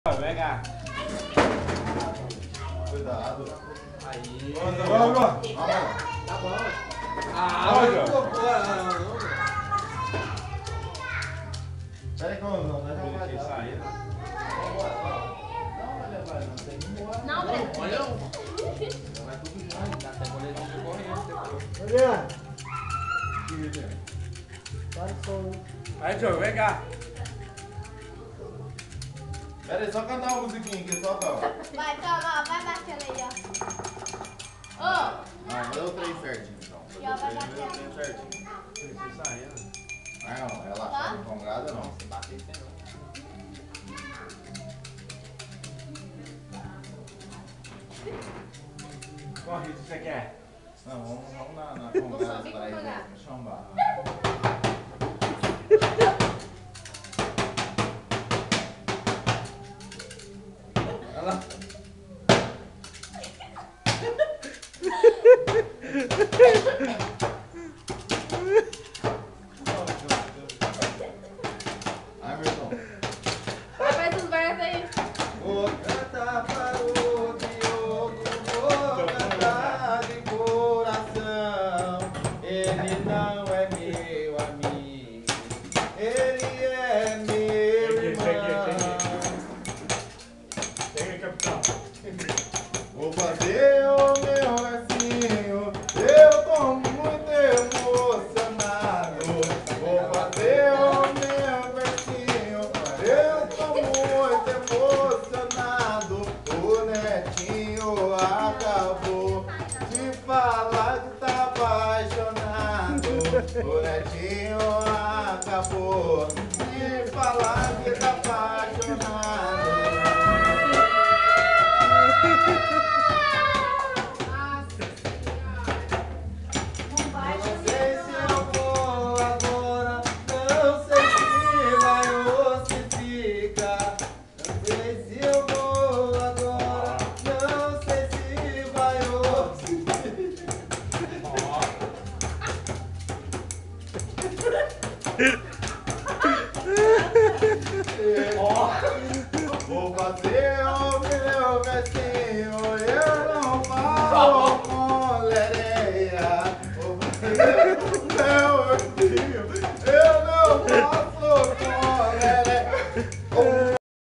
Vem cá. Cuidado. Aí. Vamos. Tá bom. Olha. Não. Pera aí que eu não vai Deixa dar. sair. Não, Breno. Olha. Vai tudo junto. Dá até boletim de corrente depois. Olha, Tira. para o som. Aí, Diogo, vem cá. Pera aí, só cantar uma musiquinha aqui, só tá. Vai, toma, ó, vai batendo aí, ó. Ô, Não, deu o 3 certinho, então. E ó, vai batendo. Certinho. Deixa sair, né? Não, relaxa, não congrada não. Se bater, tem não. Qual ritmo você quer? Não, vamos na congrada subir pra com ele devagar. chambar. Olha lá. Emerson. Vai os versos aí. Vou cantar para o Diogo, vou cantar de coração. Ele não é meu amigo, ele é meu irmão. Chega aí, capitão. Vou fazer o meu versinho, eu tô muito emocionado. Vou fazer o meu versinho, eu tô muito emocionado. O Netinho acabou de falar que tá apaixonado. O Netinho acabou de falar que tá apaixonado. Não sei se eu vou agora, não sei se vai ou se fica. Não sei se eu vou agora, não sei se vai ou se fica. Vou fazer o meu versinho.